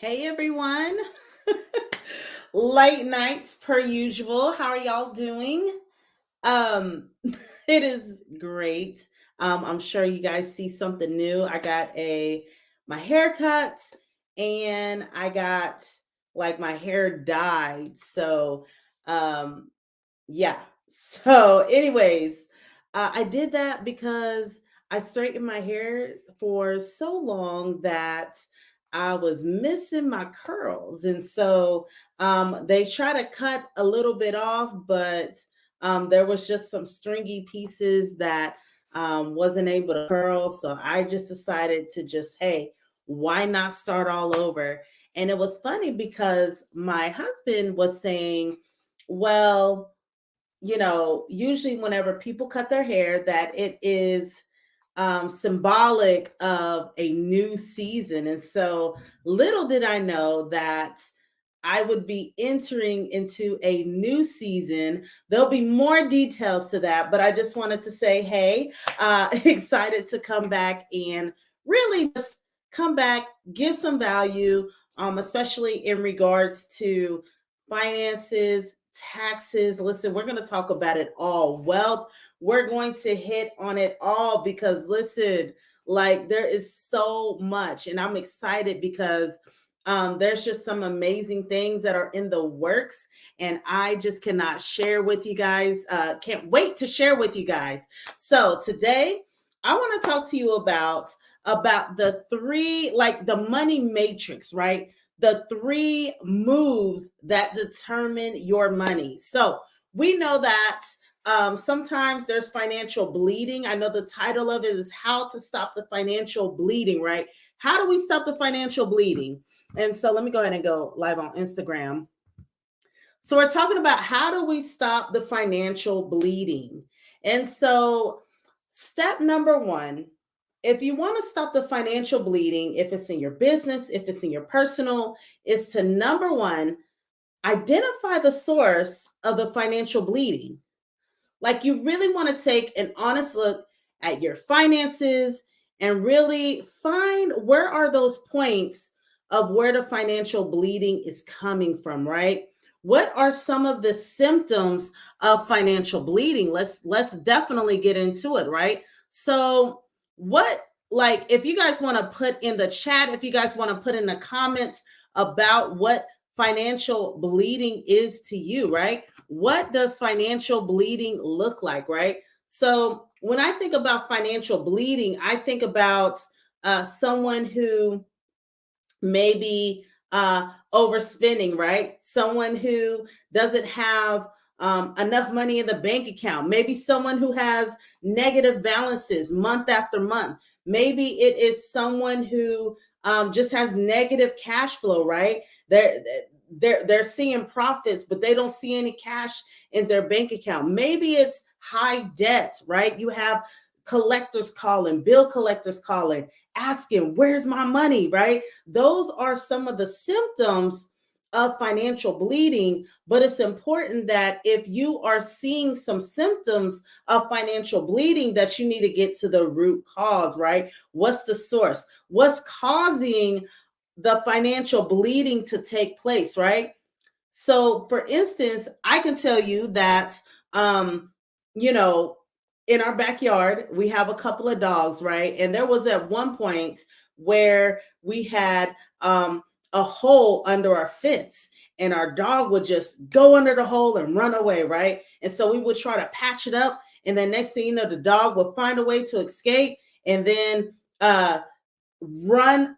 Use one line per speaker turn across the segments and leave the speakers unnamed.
Hey everyone. Late nights per usual. How are y'all doing? Um it is great. I'm sure you guys see something new. I got a my haircut and I got like my hair dyed. Um yeah. So anyways, I did that because I straightened my hair for so long that I was missing my curls. And so they try to cut a little bit off, but there was just some stringy pieces that wasn't able to curl. So I just decided to just, hey, why not start all over? And it was funny because my husband was saying, well, usually whenever people cut their hair, that it is symbolic of a new season. And so little did I know that I would be entering into a new season. There'll be more details to that, but I just wanted to say, hey, excited to come back and really just come back, give some value, especially in regards to finances, taxes. Listen, we're going to talk about it all. Wealth, we're going to hit on it all because listen, like there is so much, and I'm excited because there's just some amazing things that are in the works, and I just cannot share with you guys. Can't wait to share with you guys. So today, I want to talk to you about the three, like the money matrix, right? The three moves that determine your money. So we know that sometimes there's financial bleeding. I know the title of it is How to Stop the Financial Bleeding, right? How do we stop the financial bleeding? And so let me go ahead and go live on Instagram. So we're talking about how do we stop the financial bleeding? And so step number one, if you want to stop the financial bleeding, if it's in your business, if it's in your personal, is to number one, identify the source of the financial bleeding. Like you really want to take an honest look at your finances and really find where are those points of where the financial bleeding is coming from, right? What are some of the symptoms of financial bleeding? Let's definitely get into it, right? So, what like if you guys want to put in the chat, if you guys want to put in the comments about what financial bleeding is to you, right? What does financial bleeding look like, right? So when I think about financial bleeding, I think about someone who maybe overspending, right? Someone who doesn't have enough money in the bank account. Maybe someone who has negative balances month after month. Maybe it is someone who just has negative cash flow, right? They're seeing profits, but they don't see any cash in their bank account. Maybe it's high debt, right? You have collectors calling, bill collectors calling, asking, where's my money, right? Those are some of the symptoms of financial bleeding, but it's important that if you are seeing some symptoms of financial bleeding that you need to get to the root cause, right? What's the source? What's causing the financial bleeding to take place, right? So, for instance, I can tell you that, um, you know, in our backyard, we have a couple of dogs, right? And there was at one point where we had a hole under our fence, and our dog would just go under the hole and run away, right? And so we would try to patch it up. And then next thing you know, the dog would find a way to escape. And then, run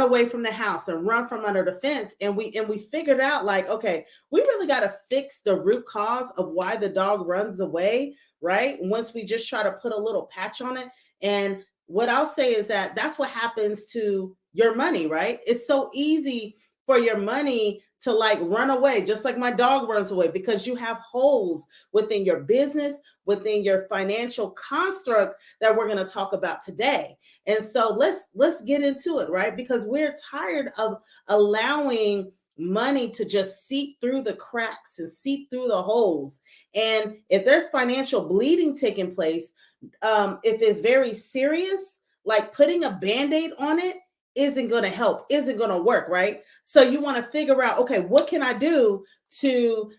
away from the house and run from under the fence, and we figured out like, okay, we really got to fix the root cause of why the dog runs away, right? Once we just try to put a little patch on it. And what I'll say is that that's what happens to your money, right? It's so easy for your money to like run away, just like my dog runs away, because you have holes within your business, within your financial construct that we're going to talk about today. And so let's get into it, right? Because we're tired of allowing money to just seep through the cracks and seep through the holes. And if there's financial bleeding taking place, if it's very serious, like putting a band-aid on it isn't going to help, isn't going to work, right? So you want to figure out, okay, what can I do to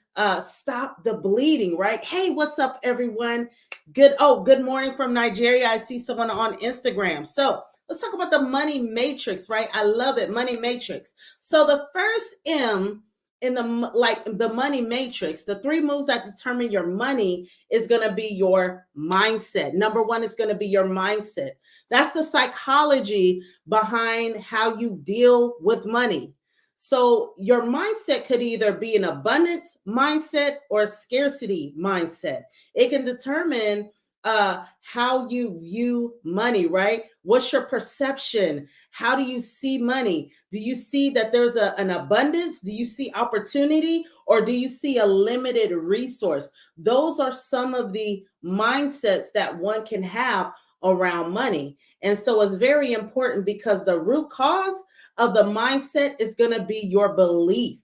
stop the bleeding, right? Hey, what's up, everyone? Good morning from Nigeria. I see someone on Instagram. So let's talk about the money matrix, right? I love it, money matrix. So the first M in the money matrix, the three moves that determine your money is going to be your mindset. Number one is going to be your mindset. That's the psychology behind how you deal with money. So your mindset could either be an abundance mindset or a scarcity mindset. It can determine how you view money, right? What's your perception? How do you see money? Do you see that there's an abundance? Do you see opportunity? Or do you see a limited resource? Those are some of the mindsets that one can have around money. And so it's very important because the root cause of the mindset is going to be your belief.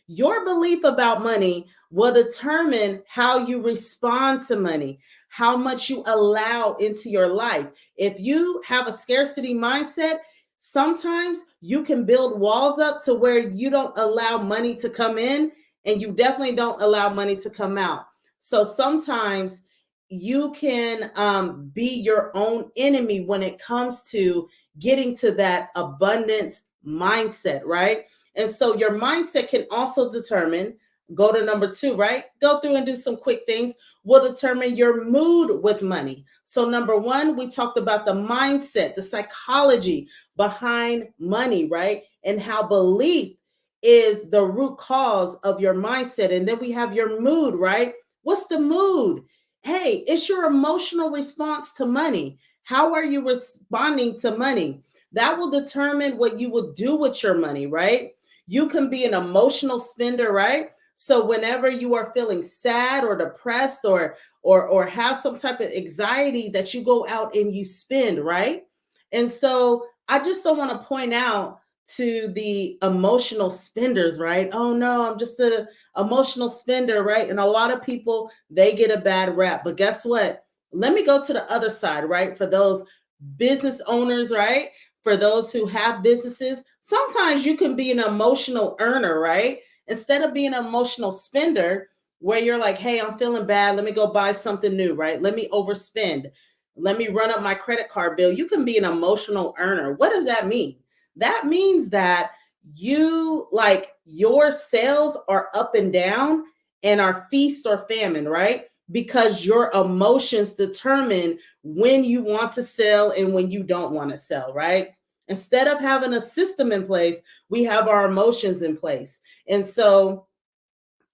Your belief about money will determine how you respond to money, how much you allow into your life. If you have a scarcity mindset, sometimes you can build walls up to where you don't allow money to come in, and you definitely don't allow money to come out. So sometimes you can be your own enemy when it comes to getting to that abundance mindset, right? And so your mindset can also determine, go to number two, right? Go through and do some quick things, will determine your mood with money. So number one, we talked about the mindset, the psychology behind money, right? And how belief is the root cause of your mindset. And then we have your mood, right? What's the mood? Hey, it's your emotional response to money. How are you responding to money? That will determine what you will do with your money, right? You can be an emotional spender, right? So whenever you are feeling sad or depressed or have some type of anxiety, that you go out and you spend, right? And so I just don't want to point out to the emotional spenders, right? Oh no, I'm just an emotional spender, right? And a lot of people, they get a bad rap. But guess what? Let me go to the other side, right? For those business owners, right? For those who have businesses, sometimes you can be an emotional earner, right? Instead of being an emotional spender, where you're like, hey, I'm feeling bad. Let me go buy something new, right? Let me overspend. Let me run up my credit card bill. You can be an emotional earner. What does that mean? That means that you like your sales are up and down and are feast or famine, right? Because your emotions determine when you want to sell and when you don't want to sell, right? Instead of having a system in place, we have our emotions in place. And so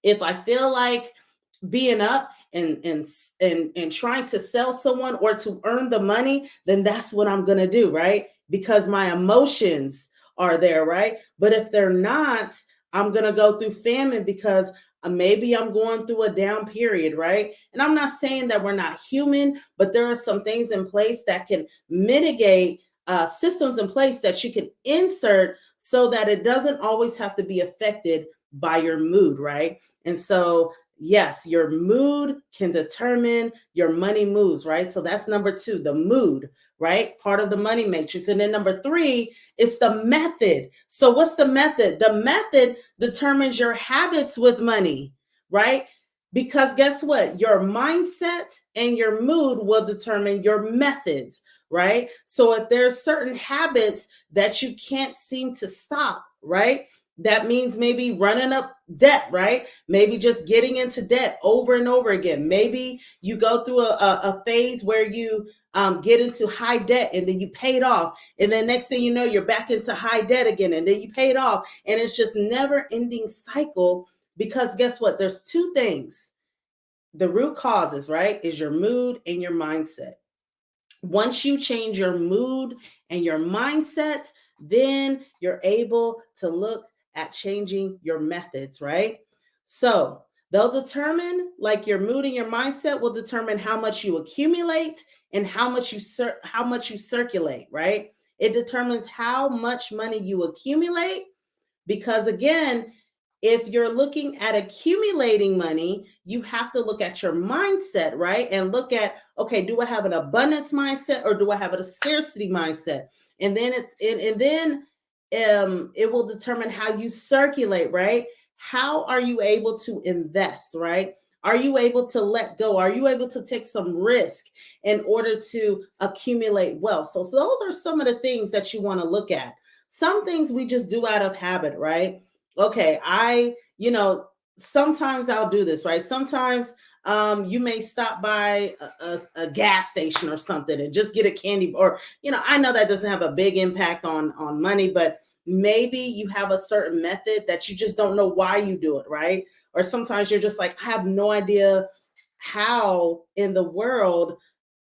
if I feel like being up and trying to sell someone or to earn the money, then that's what I'm going to do, right? Because my emotions are there, right? But if they're not, I'm going to go through famine because maybe I'm going through a down period, right? And I'm not saying that we're not human, but there are some things in place that can mitigate, systems in place that you can insert so that it doesn't always have to be affected by your mood, right? And so, yes, your mood can determine your money moves, right? So that's number two, the mood, right? Part of the money matrix. And then number three is the method. So what's the method? The method determines your habits with money, right? Because guess what? Your mindset and your mood will determine your methods, right? So if there's certain habits that you can't seem to stop, right? That means maybe running up debt, right? Maybe just getting into debt over and over again. Maybe you go through a phase where you get into high debt and then you paid off. And then next thing you know, you're back into high debt again and then you paid off. And it's just never ending cycle because guess what? There's two things. The root causes, right, is your mood and your mindset. Once you change your mood and your mindset, then you're able to look at changing your methods, right? So they'll determine, like your mood and your mindset will determine how much you accumulate and how much you circulate, right? It determines how much money you accumulate because again, if you're looking at accumulating money, you have to look at your mindset, right? And look at, okay, do I have an abundance mindset or do I have a scarcity mindset? And then it will determine how you circulate, right? How are you able to invest, right? Are you able to let go? Are you able to take some risk in order to accumulate wealth? So those are some of the things that you want to look at. Some things we just do out of habit, right? Okay, sometimes I'll do this, right? Sometimes you may stop by a gas station or something and just get a candy, or I know that doesn't have a big impact on money, but maybe you have a certain method that you just don't know why you do it, right? Or sometimes you're just like, I have no idea how in the world,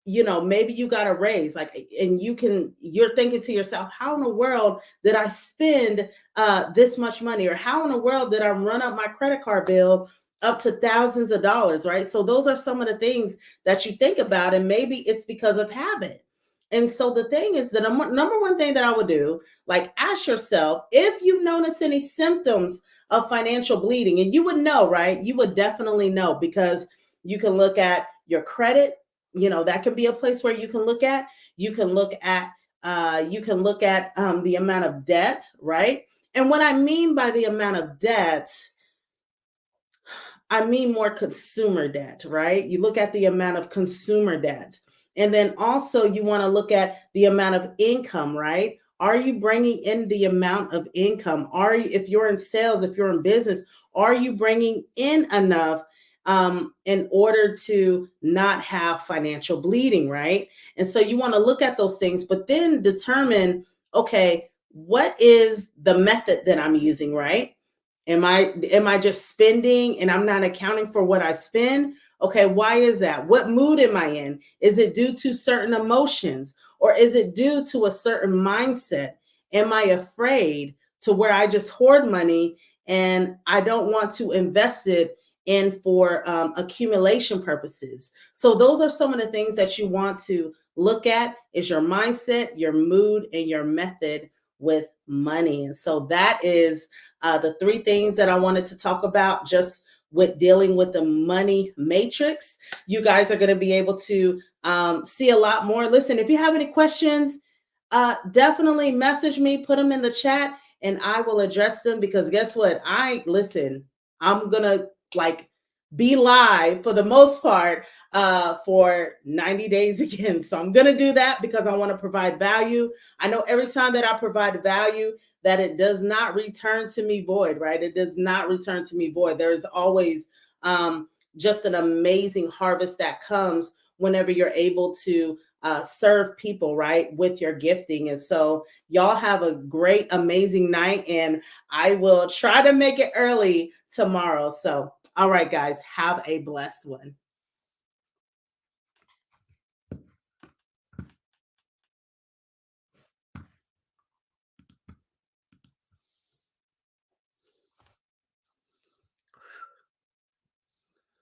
maybe you got a raise, like, and you're thinking to yourself, how in the world did I spend this much money? Or how in the world did I run up my credit card bill up to thousands of dollars, right? So those are some of the things that you think about, and maybe it's because of habit. And so the thing is, the number one thing that I would do, like, ask yourself if you notice any symptoms of financial bleeding. And you would know, right? You would definitely know, because you can look at your credit. That can be a place where you can look at. You can look at the amount of debt, right? And what I mean by the amount of debt, I mean more consumer debt, right? You look at the amount of consumer debt. And then also you want to look at the amount of income, right? Are you bringing in the amount of income? If you're in sales, if you're in business, are you bringing in enough in order to not have financial bleeding, right? And so you want to look at those things, but then determine, okay, what is the method that I'm using, right? Am I just spending and I'm not accounting for what I spend? Okay, why is that? What mood am I in? Is it due to certain emotions, or is it due to a certain mindset? Am I afraid to where I just hoard money and I don't want to invest it in for accumulation purposes? So those are some of the things that you want to look at: is your mindset, your mood, and your method with money. And so that is the three things that I wanted to talk about just with dealing with the money matrix. You guys are going to be able to see a lot more. Listen, if you have any questions, definitely message me, put them in the chat, and I will address them, because guess what? I'm going to like be live for the most part for 90 days again. So I'm going to do that because I want to provide value. I know every time that I provide value, that it does not return to me void, right? It does not return to me void. There is always just an amazing harvest that comes whenever you're able to serve people, right, with your gifting. And so y'all have a great, amazing night, and I will try to make it early tomorrow. So, all right, guys, have a blessed one.